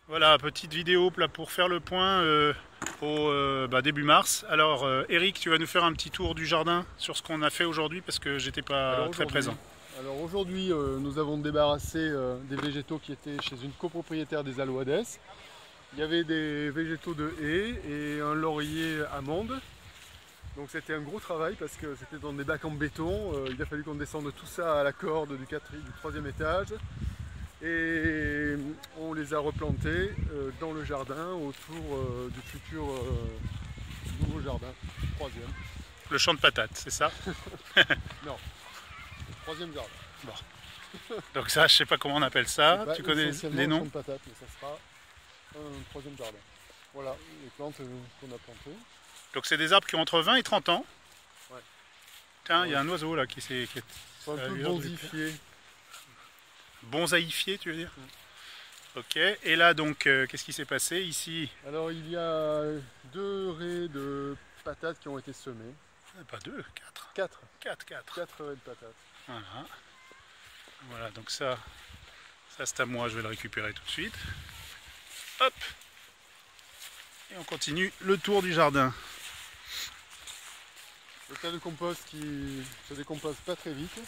Voilà, petite vidéo là, pour faire le point au début mars. Alors Eric, tu vas nous faire un petit tour du jardin sur ce qu'on a fait aujourd'hui parce que j'étais pas très présent. Alors aujourd'hui, nous avons débarrassé des végétaux qui étaient chez une copropriétaire des Alouades. Il y avait des végétaux de haies et un laurier amande. Donc c'était un gros travail parce que c'était dans des bacs en béton. Il a fallu qu'on descende tout ça à la corde du troisième étage. Et on les a replantés dans le jardin autour du futur nouveau jardin, troisième. Le champ de patates, c'est ça? Non, troisième jardin. Bon. Donc ça, je sais pas comment on appelle ça. Tu connais les noms? Champ de patates, mais ça sera un troisième jardin. Voilà les plantes qu'on a plantées. Donc c'est des arbres qui ont entre 20 et 30 ans. Ouais. Tiens, il y a un oiseau là qui est... Ils sont un peu bonzifiés. Bonsaïfié, tu veux dire? Ok, et là donc, qu'est-ce qui s'est passé ici? Alors il y a 2 raies de patates qui ont été semées. Pas 2, 4. 4. 4. 4 raies de patates. Voilà. Voilà, donc ça c'est à moi, je vais le récupérer tout de suite. Hop! Et on continue le tour du jardin. Le tas de compost qui se décompose pas très vite.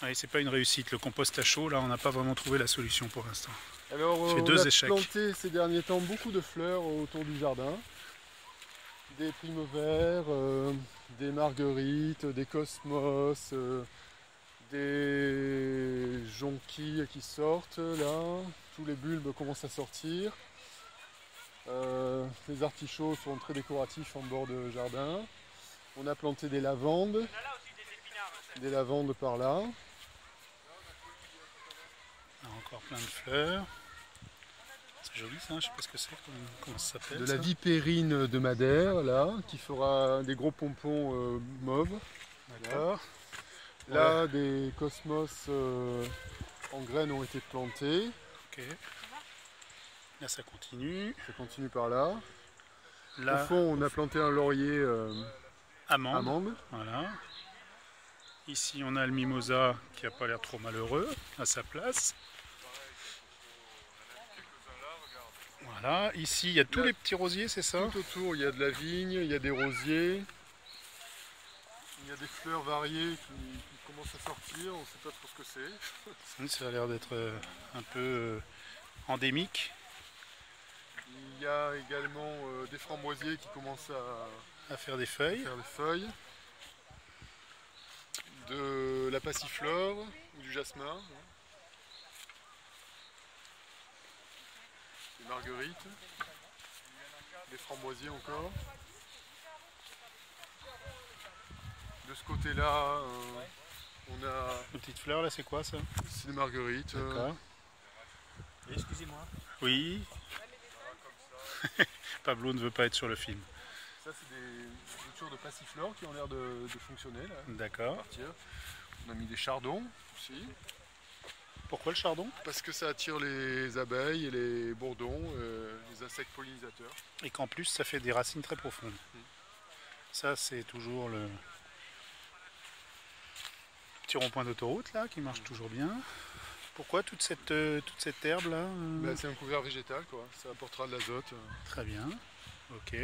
Oui, c'est pas une réussite, le compost à chaud, là on n'a pas vraiment trouvé la solution pour l'instant. Alors on a échecs. planté ces derniers temps beaucoup de fleurs autour du jardin. Des primevères, des marguerites, des cosmos, des jonquilles qui sortent là. Tous les bulbes commencent à sortir. Les artichauts sont très décoratifs en bord de jardin. On a planté des lavandes. Des lavandes par là. Encore plein de fleurs. C'est joli ça, je sais pas ce que c'est, comment ça s'appelle. De la vipérine de Madère là, qui fera des gros pompons mauves. D'accord. Là, des cosmos en graines ont été plantés. Ok. Là ça continue. Ça continue par là. Là, au fond, on a planté un laurier amande. Voilà. Ici, on a le mimosa qui n'a pas l'air trop malheureux à sa place. Voilà. Ici, il y a tous les petits rosiers, c'est ça? Tout autour, il y a de la vigne, il y a des rosiers. Il y a des fleurs variées qui commencent à sortir. On ne sait pas trop ce que c'est. Ça a l'air d'être un peu endémique. Il y a également des framboisiers qui commencent à faire des feuilles. De la passiflore, du jasmin, des marguerites, des framboisiers encore. De ce côté-là, on a... Une petite fleur là, c'est quoi ça? C'est des marguerites. D'accord. Excusez-moi. Oui. Pablo ne veut pas être sur le film. Ça, c'est des boutures de passiflore qui ont l'air de fonctionner. D'accord. On a mis des chardons aussi. Pourquoi le chardon? Parce que ça attire les abeilles et les bourdons, les insectes pollinisateurs. Et qu'en plus, ça fait des racines très profondes. Ça, c'est toujours le petit rond-point d'autoroute là qui marche toujours bien. Pourquoi toute cette herbe là? C'est un couvert végétal, quoi. Ça apportera de l'azote. Très bien. Ok.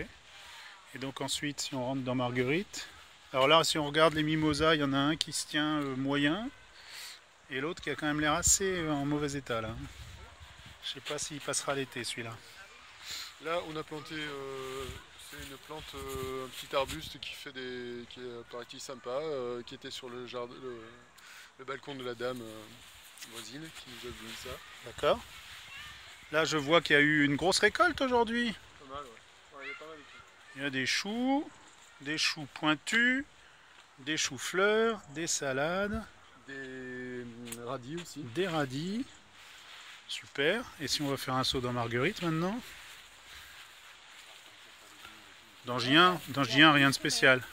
Et donc ensuite, si on rentre dans Marguerite, alors là, si on regarde les mimosas, il y en a un qui se tient moyen et l'autre qui a quand même l'air assez en mauvais état là. Je sais pas s'il passera l'été celui-là. Là, on a planté, c'est une plante, un petit arbuste qui est paraît-il sympa, qui était sur le jardin, le balcon de la dame voisine qui nous a donné ça. D'accord. Là, je vois qu'il y a eu une grosse récolte aujourd'hui. Pas mal, ouais. Il y a pas mal de trucs. Il y a des choux pointus, des choux-fleurs, des salades. Des radis aussi. Des radis. Super. Et si on va faire un saut dans Marguerite maintenant? Dans J1, rien de spécial.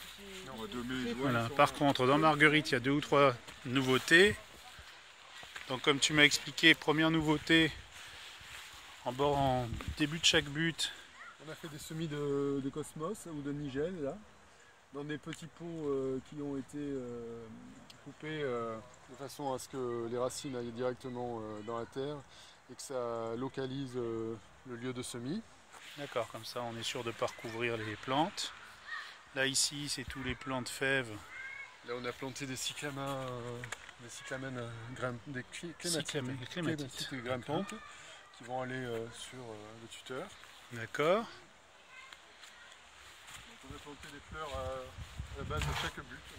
Voilà. Par contre, dans Marguerite, il y a 2 ou 3 nouveautés. Donc comme tu m'as expliqué, première nouveauté, en début de chaque but. On a fait des semis de cosmos ou de nigel là, dans des petits pots qui ont été coupés de façon à ce que les racines aillent directement dans la terre et que ça localise le lieu de semis. D'accord, comme ça on est sûr de ne pas recouvrir les plantes. Là ici c'est tous les plants de fèves. Là on a planté des cyclamens, des clématites grimpantes qui vont aller sur le tuteur. D'accord. Donc on a planté des fleurs à la base de chaque butte.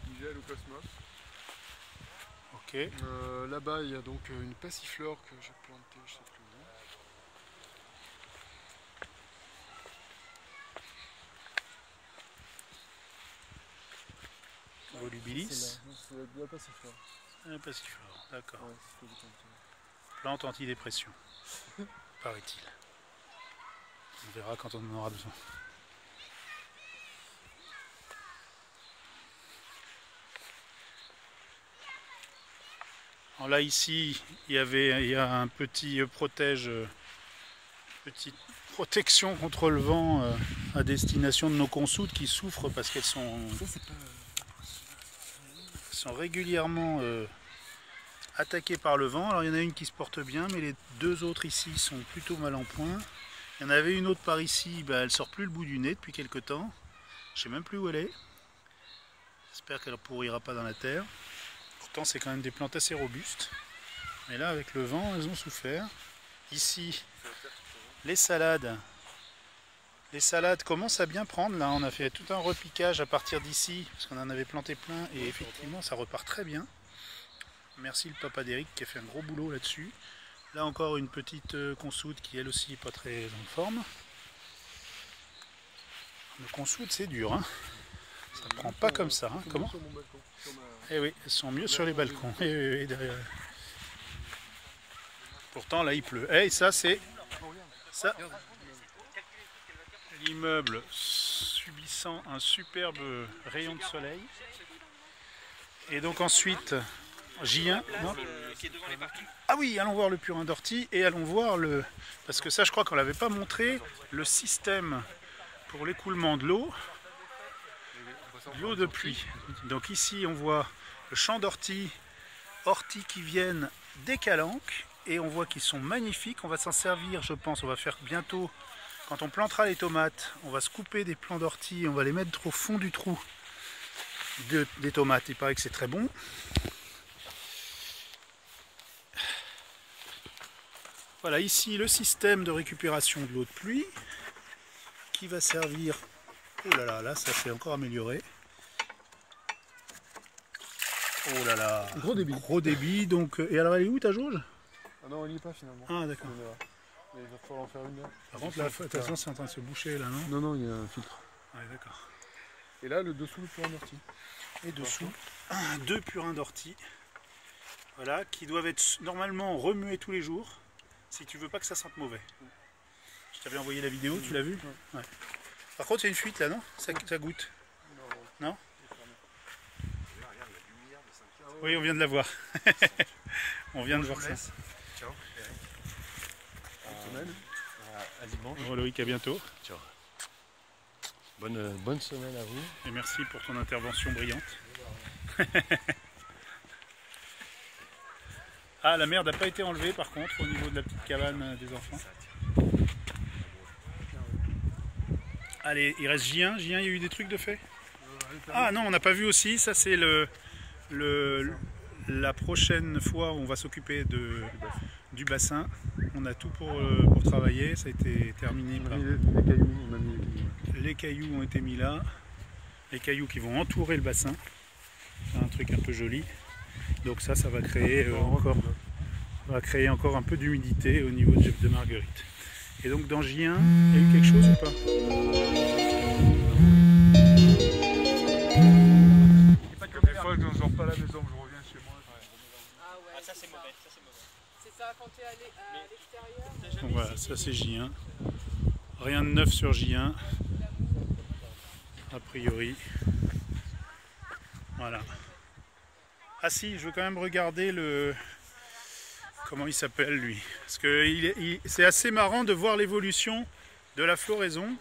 Nigel ou Cosmos. Ok. Là-bas il y a donc une passiflore que j'ai plantée, je sais plus où. Volubilis. C'est la passiflore. La passiflore, d'accord. Ouais, Plante antidépression, paraît-il. On verra quand on en aura besoin. Alors là ici il y a un petit petite protection contre le vent à destination de nos consoudes qui souffrent parce qu'elles sont régulièrement attaquées par le vent. Alors il y en a une qui se porte bien, mais les deux autres ici sont plutôt mal en point. Il y en avait une autre par ici, elle sort plus le bout du nez depuis quelques temps. Je sais même plus où elle est. J'espère qu'elle ne pourrira pas dans la terre. Pourtant c'est quand même des plantes assez robustes. Mais là avec le vent elles ont souffert. Ici les salades commencent à bien prendre. Là on a fait tout un repiquage à partir d'ici parce qu'on en avait planté plein et effectivement ça repart très bien. Merci le papa d'Eric qui a fait un gros boulot là-dessus. Là encore une petite consoude qui elle aussi n'est pas très en forme. Le consoude c'est dur hein. Ça ne prend pas comme ça. Hein. Comment? Eh oui, elles sont mieux sur les balcons. Et derrière. Pourtant là il pleut. Et ça c'est ça. L'immeuble subissant un superbe rayon de soleil. Et donc ensuite J1. Non ah oui, allons voir le purin d'ortie et allons voir le. Parce que ça je crois qu'on ne l'avait pas montré, le système pour l'écoulement de l'eau. L'eau de pluie. Donc ici on voit le champ d'ortie qui viennent des calanques et on voit qu'ils sont magnifiques. On va s'en servir je pense, on va faire bientôt, quand on plantera les tomates, on va se couper des plants d'ortie, on va les mettre au fond du trou des tomates. Il paraît que c'est très bon. Voilà ici le système de récupération de l'eau de pluie qui va servir. Oh là là, là ça s'est encore amélioré. Oh là là, gros débit. Gros débit, donc. Et alors elle est où ta jauge? Ah non, elle n'y est pas finalement. Ah d'accord. Mais il va falloir en faire une là. Par contre, là, de toute façon, c'est en train de se boucher là, non? Non, non, il y a un filtre. Ouais, d'accord. Et là, le dessous, le purin d'ortie. Et dessous, deux purins d'ortie. Voilà, qui doivent être normalement remués tous les jours, si tu veux pas que ça sente mauvais. Je t'avais envoyé la vidéo, tu l'as vu? Ouais. Par contre, il y a une fuite là, non? Ça goûte. Non? Oui, on vient de la voir. On vient de voir ça. Ciao. À dimanche. Bon, Loïc, à bientôt. Ciao. Bonne semaine à vous. Et merci pour ton intervention brillante. Ah, la merde n'a pas été enlevée par contre au niveau de la petite cabane des enfants. Allez, il reste J1. J1, il y a eu des trucs de fait? Ah non, on n'a pas vu aussi. Ça, c'est la prochaine fois où on va s'occuper du bassin. On a tout pour travailler. Ça a été terminé. Les cailloux ont été mis là. Les cailloux qui vont entourer le bassin. C'est un truc un peu joli. Donc ça va créer encore un peu d'humidité au niveau de Marguerite. Et donc dans J1, il y a eu quelque chose ou pas? Des fois que je ne sors pas à la maison, je reviens chez moi. Ah ouais. Ah ça c'est mauvais, ça c'est mauvais. C'est ça quand tu es à l'extérieur. Donc voilà, ça c'est J1. Rien de neuf sur J1. A priori. Voilà. Ah si, je veux quand même regarder le... Comment il s'appelle lui? Parce que c'est assez marrant de voir l'évolution de la floraison.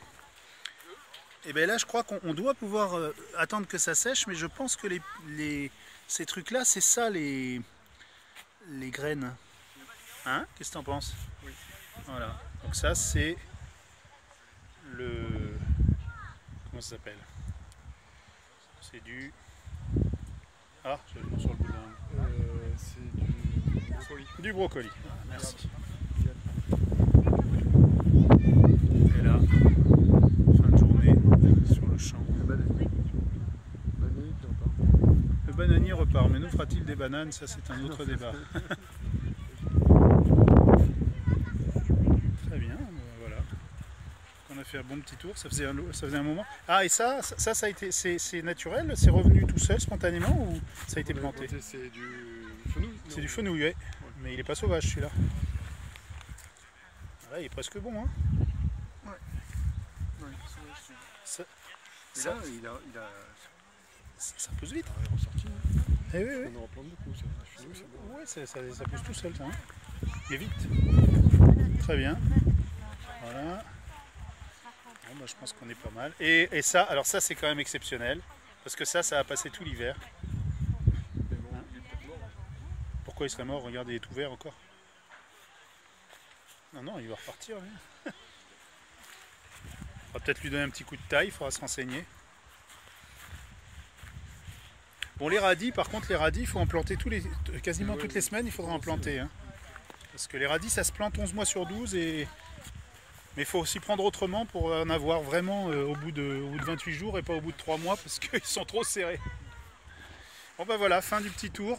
Et bien là je crois qu'on doit pouvoir attendre que ça sèche, mais je pense que ces trucs là c'est ça les graines. Hein? Qu'est-ce que t'en penses? Oui. Voilà. Donc ça c'est le... Comment ça s'appelle? C'est du... Ah, j'ai le nom sur le bout de la... C'est du brocoli. Du brocoli. Voilà, merci. Et là, fin de journée sur le champ. Le bananier. Le bananier qui repart. Le bananier repart, mais nous fera-t-il des bananes? Ça c'est un autre débat. Très bien, voilà. On a fait un bon petit tour, ça faisait un moment. Ah et ça a été, c'est naturel, c'est revenu tout seul spontanément ou ça a été planté? C'est du fenouil. C'est du fenouil, ouais. Mais il est pas sauvage celui-là. Là il est presque bon, hein. Ouais, Ça, et ça, là, il a ça pousse vite. ressorti. Eh oui, oui. On en replante beaucoup. Ça. Le fenouil, c'est bon. Ouais, ça pousse tout seul, ça. Hein. Et vite. Très bien. Voilà. Bon, bah, je pense qu'on est pas mal. Et ça, alors ça c'est quand même exceptionnel. Parce que ça a passé tout l'hiver. Mais bon, il est peut-être mort. Pourquoi il serait mort? Regarde, il est ouvert encore. Non, non, il va repartir. Lui. On va peut-être lui donner un petit coup de taille, il faudra se renseigner. Bon, les radis, par contre, les radis, il faut en planter quasiment toutes les semaines, il faudra en planter. Hein. Parce que les radis, ça se plante 11 mois sur 12, mais il faut aussi prendre autrement pour en avoir vraiment au bout de 28 jours et pas au bout de 3 mois parce qu'ils sont trop serrés. Bon ben voilà, fin du petit tour.